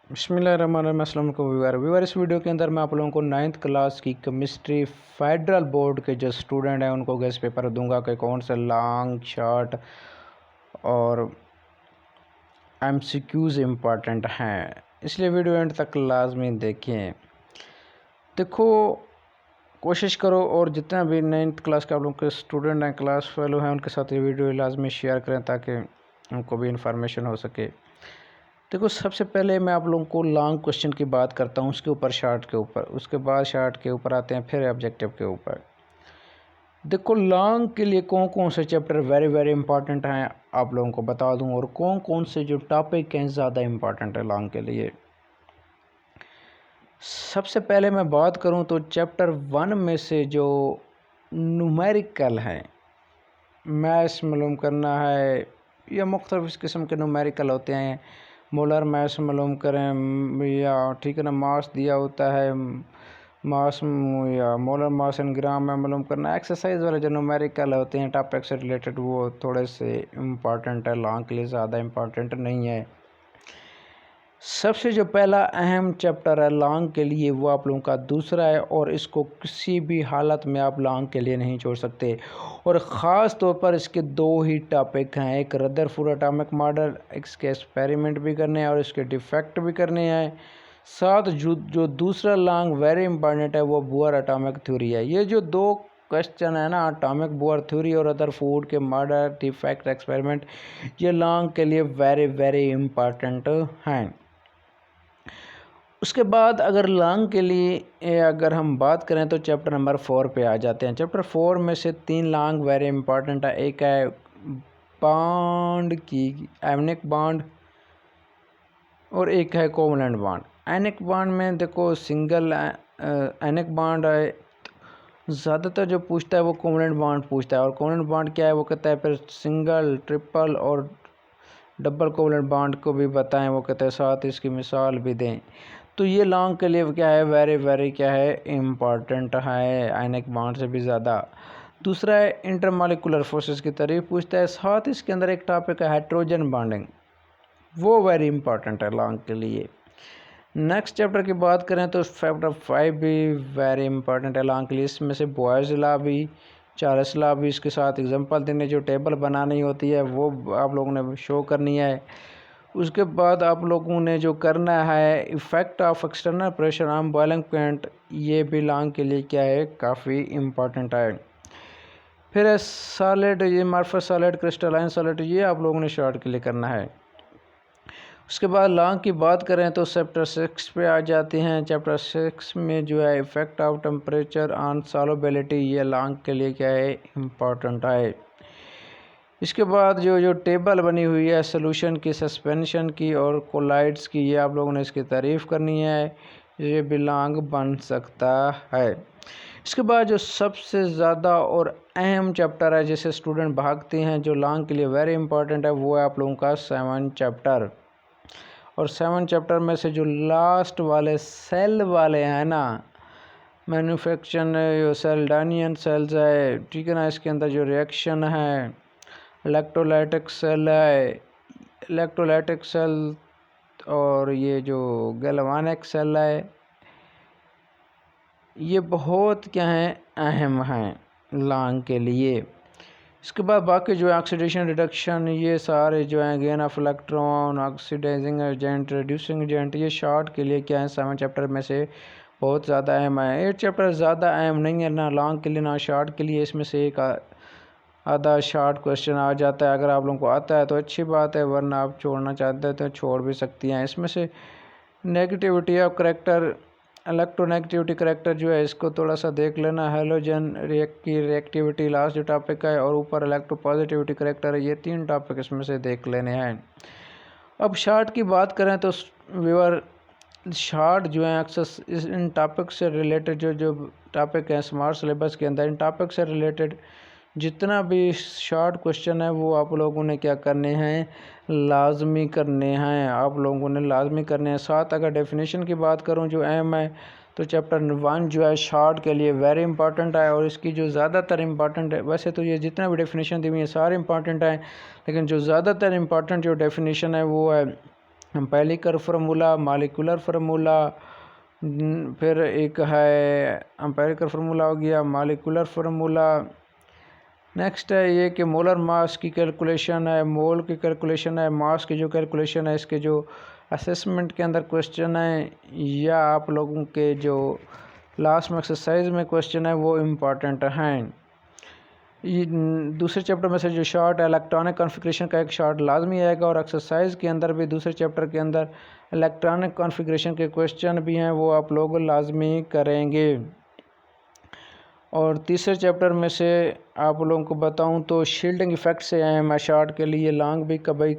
बिस्मिल्लाहिर्रहमानिर्रहीम। अस्सलाम वालेकुम व्यूअर। इस वीडियो के अंदर मैं आप लोगों को 9th क्लास की केमिस्ट्री फेडरल बोर्ड के जो स्टूडेंट हैं उनको गेस्ट पेपर दूंगा कि कौन से लॉन्ग शॉर्ट और एमसीक्यूज़ इम्पॉर्टेंट हैं, इसलिए वीडियो एंड तक लाजमी देखें। देखो, कोशिश करो और जितना भी 9th क्लास के आप लोगों के स्टूडेंट हैं, क्लास फेलो हैं, उनके साथ ये वीडियो लाजमी शेयर करें ताकि उनको भी इंफॉर्मेशन हो सके। देखो, सबसे पहले मैं आप लोगों को लॉन्ग क्वेश्चन की बात करता हूँ, उसके ऊपर शॉर्ट के ऊपर, उसके बाद शॉर्ट के ऊपर आते हैं, फिर ऑब्जेक्टिव के ऊपर। देखो, लॉन्ग के लिए कौन कौन से चैप्टर वेरी इंपॉर्टेंट हैं आप लोगों को बता दूं, और कौन कौन से जो टॉपिक हैं ज़्यादा इम्पॉर्टेंट है लॉन्ग के लिए। सबसे पहले मैं बात करूं तो चैप्टर 1 में से जो न्यूमेरिकल है, मैथ्स मालूम करना है या मुख्तलिफ किस्म के न्यूमेरिकल होते हैं, मोलर मास मालूम करें या ठीक है ना, मास दिया होता है, मास या मोलर मास एंड ग्राम में मालूम करना, एक्सरसाइज वाले जो न्यूमेरिकल होते हैं टॉपिक से रिलेटेड, वो थोड़े से इम्पॉर्टेंट है, लॉन्ग के लिए ज़्यादा इम्पॉर्टेंट नहीं है। सबसे जो पहला अहम चैप्टर है लॉन्ग के लिए वो आप लोगों का दूसरा है, और इसको किसी भी हालत में आप लॉन्ग के लिए नहीं छोड़ सकते। और ख़ास तौर पर इसके दो ही टॉपिक हैं, एक रदरफोर्ड एटॉमिक मॉडल, इसके एक्सपेरिमेंट भी करने हैं और इसके डिफेक्ट भी करने हैं। साथ जो दूसरा लॉन्ग वेरी इंपॉर्टेंट है वो बोर एटॉमिक थ्योरी है। ये जो दो क्वेश्चन है ना, एटॉमिक बोर थ्योरी और रदरफोर्ड के मॉडल, डिफेक्ट, एक्सपेरिमेंट, ये लॉन्ग के लिए वेरी इंपॉर्टेंट हैं। उसके बाद अगर लॉन्ग के लिए अगर हम बात करें तो चैप्टर नंबर 4 पे आ जाते हैं। चैप्टर 4 में से 3 लॉन्ग वेरी इंपॉर्टेंट है। एक है बॉन्ड की एनिक बॉन्ड और एक है कोवलेंट बॉन्ड। एनिक बॉन्ड में देखो सिंगल एनिक बॉन्ड है, ज़्यादातर जो पूछता है वो कोवलेंट बॉन्ड पूछता है। और कोवलेंट बॉन्ड क्या है वो कहता है, फिर सिंगल, ट्रिपल और डबल कोवलेंट बॉन्ड को भी बताएं, वो कहते हैं साथ इसकी मिसाल भी दें। तो ये लॉन्ग के लिए क्या है, वेरी क्या है, इम्पॉर्टेंट है, आयनिक बॉन्ड से भी ज़्यादा। दूसरा है इंटरमॉलिक्यूलर फोर्सेस की तारीफ पूछता है, साथ इसके अंदर एक टॉपिक है हाइड्रोजन बॉन्डिंग, वो वेरी इंपॉर्टेंट है लॉन्ग के लिए। नेक्स्ट चैप्टर की बात करें तो चैप्टर 5 भी वेरी इंपॉर्टेंट है लॉन्ग के लिए। इसमें से बॉयज़ लॉ भी, चार्ल्स लॉ भी, इसके साथ एग्जांपल देने, जो टेबल बनानी होती है वो आप लोगों ने शो करनी है। उसके बाद आप लोगों ने जो करना है effect of external pressure on boiling point, ये भी लॉन्ग के लिए क्या है, काफ़ी इम्पॉर्टेंट है। फिर है सॉलिड, ये मार्फस सॉलिड, क्रिस्टलाइन सॉलिड, ये आप लोगों ने शॉर्ट के लिए करना है। उसके बाद लॉन्ग की बात करें तो चैप्टर 6 पे आ जाते हैं। चैप्टर 6 में जो है effect of temperature on solubility, ये लॉन्ग के लिए क्या है, इम्पॉर्टेंट है। इसके बाद जो टेबल बनी हुई है सोल्यूशन की, सस्पेंशन की और कोलाइड्स की, ये आप लोगों ने इसकी तारीफ़ करनी है, ये भी लॉन्ग बन सकता है। इसके बाद जो सबसे ज़्यादा और अहम चैप्टर है जिसे स्टूडेंट भागते हैं, जो लॉन्ग के लिए वेरी इंपॉर्टेंट है, वो है आप लोगों का 7 चैप्टर। और 7 चैप्टर में से जो लास्ट वाले सेल वाले हैं ना, मैन्युफैक्चर सेल, डायनियन सेल्स है, ठीक है ना, इसके अंदर जो रिएक्शन है, इलेक्ट्रोलाइटिक सेल है, इलेक्ट्रोलाइटिक सेल, और ये जो गैल्वानिक सेल है, ये बहुत क्या है, अहम हैं लॉन्ग के लिए। इसके बाद बाकी जो ऑक्सीडेशन रिडक्शन, ये सारे जो हैं, gain of electron, oxidizing agent, reducing agent, ये शॉर्ट के लिए क्या है, 7 चैप्टर में से बहुत ज़्यादा अहम है। 8 चैप्टर ज़्यादा अहम नहीं है ना लॉन्ग के लिए ना शॉर्ट के लिए, इसमें से एक आधा शॉर्ट क्वेश्चन आ जाता है। अगर आप लोगों को आता है तो अच्छी बात है, वरना आप छोड़ना चाहते हैं तो छोड़ भी सकती हैं। इसमें से negativity of character, electronegativity character जो है, इसको थोड़ा सा देख लेना। हेलोजन की रिएक्टिविटी लास्ट जो टॉपिक है, और ऊपर इलेक्ट्रोपॉजिटिविटी करेक्टर है, ये 3 टॉपिक इसमें से देख लेने हैं। अब शार्ट की बात करें तो व्यूअर, शार्ट जो है अक्सर इन टॉपिक से रिलेटेड जो टॉपिक हैं स्मार्ट सिलेबस के अंदर, इन टॉपिक से रिलेटेड जितना भी शॉर्ट क्वेश्चन है वो आप लोगों ने क्या करने हैं, लाजमी करने हैं, आप लोगों ने लाजमी करने हैं। साथ अगर डेफिनेशन की बात करूं जो अहम है, तो चैप्टर 1 जो है शॉर्ट के लिए वेरी इंपॉर्टेंट है, और इसकी जो ज़्यादातर इंपॉर्टेंट है, वैसे तो ये जितना भी डेफिनेशन दी हुई है सारे इंपॉर्टेंट हैं, लेकिन जो ज़्यादातर इंपॉर्टेंट जो डेफिनेशन है वो है एम्पेरिकल फार्मूला, मॉलिक्यूलर फार्मूला, फिर एक है एम्पेरिकल फार्मूला हो गया, मॉलिक्यूलर फार्मूला। नेक्स्ट है ये कि मोलर मास की कैलकुलेशन है, मोल की कैलकुलेशन है, मास की जो कैलकुलेशन है, इसके जो असेसमेंट के अंदर क्वेश्चन है या आप लोगों के जो लास्ट में एक्सरसाइज में क्वेश्चन है वो इम्पॉर्टेंट हैं। ये दूसरे चैप्टर में से जो शॉर्ट इलेक्ट्रॉनिक कॉन्फ़िगरेशन का एक शॉर्ट लाजमी आएगा, और एक्सरसाइज के अंदर भी दूसरे चैप्टर के अंदर इलेक्ट्रॉनिक कॉन्फ़िगरेशन के क्वेश्चन भी हैं, वो आप लोग लाजमी करेंगे। और तीसरे चैप्टर में से आप लोगों को बताऊं तो शील्डिंग इफ़ेक्ट से आए हैं। शॉर्ट के लिए लॉन्ग भी कभी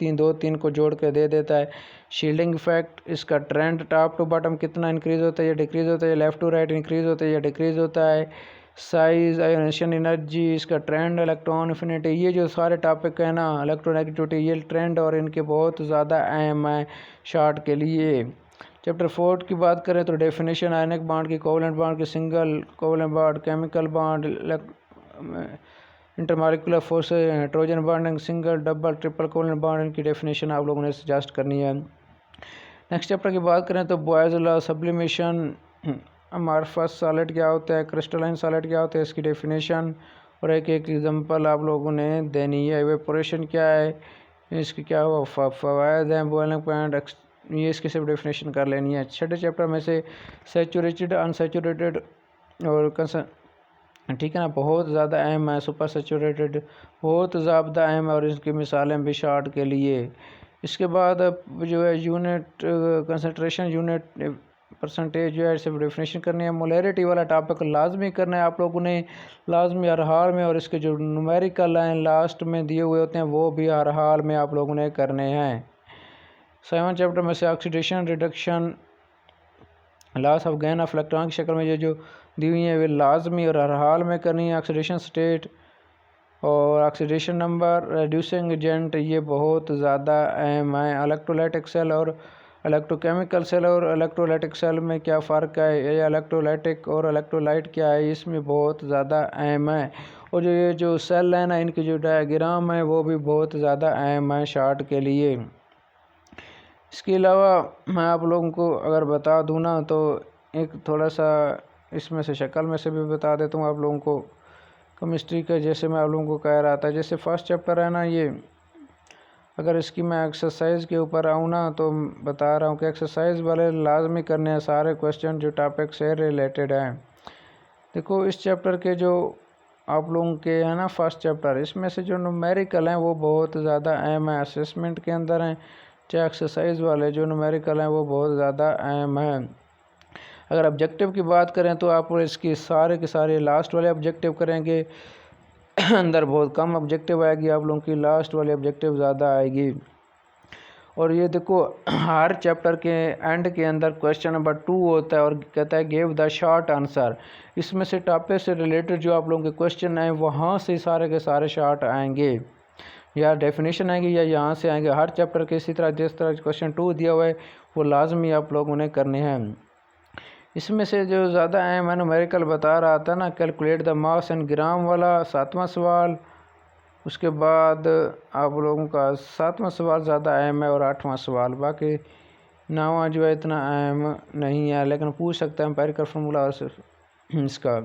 इन दो तीन को जोड़ के दे देता है। शील्डिंग इफ़ेक्ट, इसका ट्रेंड टॉप टू बॉटम कितना इंक्रीज़ होता है या डिक्रीज़ होता है, लेफ़्ट टू राइट इंक्रीज़ होता है या डिक्रीज़ होता है, साइज़, आयोनेशन एनर्जी, इसका ट्रेंड, इलेक्ट्रॉन एफिनिटी, ये जो सारे टॉपिक है ना, इलेक्ट्रोनेगेटिविटी, ये ट्रेंड और इनके बहुत ज़्यादा अहम है शॉर्ट के लिए। चैप्टर 4 की बात करें तो डेफिनेशन, आयनिक बॉन्ड की, कोवलेंट बॉन्ड की, single covalent bond, chemical bond, intermolecular force, hydrogen bonding, single, double, triple covalent bond, इनकी डेफिनेशन आप लोगों ने सजेस्ट करनी है। नेक्स्ट चैप्टर की बात करें तो boys law, sublimation, amorphous solid क्या होता है, क्रिस्टलाइन सॉलिड क्या होता है, इसकी डेफिनेशन और एक एग्जांपल आप लोगों ने देनी है। इवेपोरेशन क्या है, इसकी क्या हुआ फ़वायद हैं, बॉइलिंग पॉइंट, ये इसकी सिर्फ डेफिनेशन कर लेनी है। छठे चैप्टर में से सैचुरेटेड, अनसैचुरेटेड और ठीक है ना, बहुत ज़्यादा अहम है। सुपर सैचुरेटेड बहुत ज़्यादा अहम है और इसकी मिसालें भी शॉर्ट के लिए। इसके बाद जो है यूनिट कंसंट्रेशन, यूनिट परसेंटेज जो है सिर्फ डेफिनेशन करनी है। मोलैरिटी वाला टॉपिक लाजमी करना है आप लोगों ने, लाजमी हर हाल में, और इसके जो न्यूमेरिकल हैं लास्ट में दिए हुए होते हैं वो भी हर हाल में आप लोगों ने करने हैं। 7 चैप्टर में से oxidation, reduction, loss of gain of electron की शक्ल में ये जो दी हुई है वे लाजमी और हर हाल में करनी है। ऑक्सीडेशन स्टेट और ऑक्सीडेशन नंबर, रेड्यूसिंग एजेंट, ये बहुत ज़्यादा अहम है। इलेक्ट्रोलाइटिक सेल और इलेक्ट्रोकेमिकल सेल, और इलेक्ट्रोलाइटिक सेल में क्या फ़र्क है, या इलेक्ट्रोलाइटिक और इलेक्ट्रोलाइट क्या है, इसमें बहुत ज़्यादा अहम है। और जो ये जो सेल है ना, इनकी जो डायग्राम है वो भी बहुत ज़्यादा अहम है शॉर्ट के लिए। इसके अलावा मैं आप लोगों को अगर बता दूं ना तो एक थोड़ा सा इसमें से शक्ल में से भी बता देता हूँ आप लोगों को। केमिस्ट्री का जैसे मैं आप लोगों को कह रहा था, जैसे फर्स्ट चैप्टर है ना, ये अगर इसकी मैं एक्सरसाइज के ऊपर आऊँ ना तो बता रहा हूँ कि एक्सरसाइज वाले लाजमी करने हैं सारे क्वेश्चन जो टॉपिक से रिलेटेड हैं। देखो इस चैप्टर के जो आप लोगों के हैं ना फर्स्ट चैप्टर, इसमें से जो न्यूमेरिकल हैं वो बहुत ज़्यादा अहम है, असेसमेंट के अंदर हैं। चाहे एक्सरसाइज वाले जो न्यूमेरिकल हैं वो बहुत ज़्यादा अहम है। अगर ऑब्जेक्टिव की बात करें तो आप इसकी सारे के सारे लास्ट वाले ऑब्जेक्टिव करेंगे अंदर बहुत कम ऑब्जेक्टिव आएगी, आप लोगों की लास्ट वाली ऑब्जेक्टिव ज़्यादा आएगी। और ये देखो हर चैप्टर के एंड के अंदर क्वेश्चन नंबर 2 होता है और कहता है गिव द शॉर्ट आंसर। इसमें से टॉपिक से रिलेटेड जो आप लोगों के क्वेश्चन आए वहाँ से सारे के सारे शॉर्ट आएंगे, या डेफिनेशन आएंगे या यहाँ से आएंगे। हर चैप्टर के इसी तरह जिस तरह क्वेश्चन 2 दिया हुआ है वो लाजमी आप लोगों ने करने हैं। इसमें से जो ज़्यादा अहम है न्यूमेरिकल बता रहा था ना, कैलकुलेट द मास इन ग्राम वाला 7वां सवाल। उसके बाद आप लोगों का 7वां सवाल ज़्यादा अहम है और 8वां सवाल, बाकी 9वां जो है इतना अहम नहीं है लेकिन पूछ सकते हैं एम्पिरिकल फार्मूला और इसका।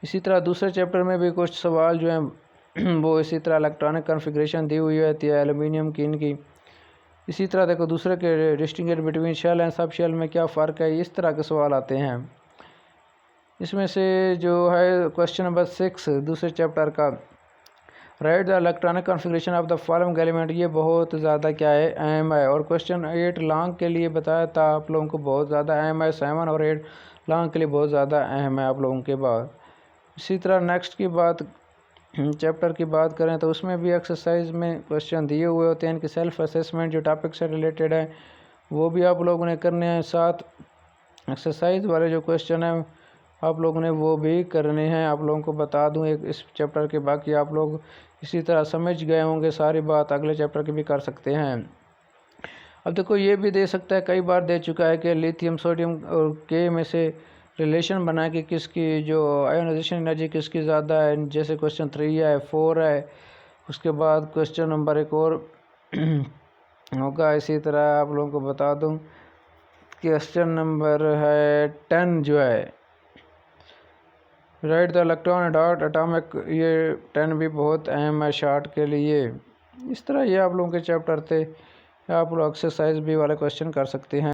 इसी तरह दूसरे चैप्टर में भी कुछ सवाल जो हैं वो इसी तरह इलेक्ट्रॉनिक कॉन्फ़िगरेशन दी हुई रहती है एल्युमिनियम की, इनकी। इसी तरह देखो दूसरे के distinguish between shell and subshell में क्या फ़र्क है, इस तरह के सवाल आते हैं। इसमें से जो है क्वेश्चन नंबर 6 दूसरे चैप्टर का, right the electronic configuration of the following element, ये बहुत ज़्यादा क्या है अहम है। और क्वेश्चन 8 लॉन्ग के लिए बताया था आप लोगों को बहुत ज़्यादा अहम है। 7 और 8 लॉन्ग के लिए बहुत ज़्यादा अहम है आप लोगों के बाद। इसी तरह नेक्स्ट की बात चैप्टर की बात करें तो उसमें भी एक्सरसाइज में क्वेश्चन दिए हुए होते हैं, इनकी सेल्फ असेसमेंट जो टॉपिक से रिलेटेड है वो भी आप लोगों ने करने हैं। साथ एक्सरसाइज वाले जो क्वेश्चन हैं आप लोगों ने वो भी करने हैं। आप लोगों को बता दूं एक इस चैप्टर के, बाकी आप लोग इसी तरह समझ गए होंगे सारी बात, अगले चैप्टर की भी कर सकते हैं। अब देखो ये भी दे सकता है, कई बार दे चुका है कि लिथियम सोडियम और के में से रिलेशन बना के किसकी जो आयोनाइजेशन एनर्जी किसकी ज़्यादा है, जैसे क्वेश्चन 3 है 4 है। उसके बाद क्वेश्चन नंबर एक और होगा। इसी तरह आप लोगों को बता दूं क्वेश्चन नंबर है 10 जो है, right the electron dot atomic, ये 10 भी बहुत अहम है शार्ट के लिए। इस तरह ये आप लोगों के चैप्टर थे, आप लोग एक्सरसाइज भी वाले क्वेश्चन कर सकते हैं।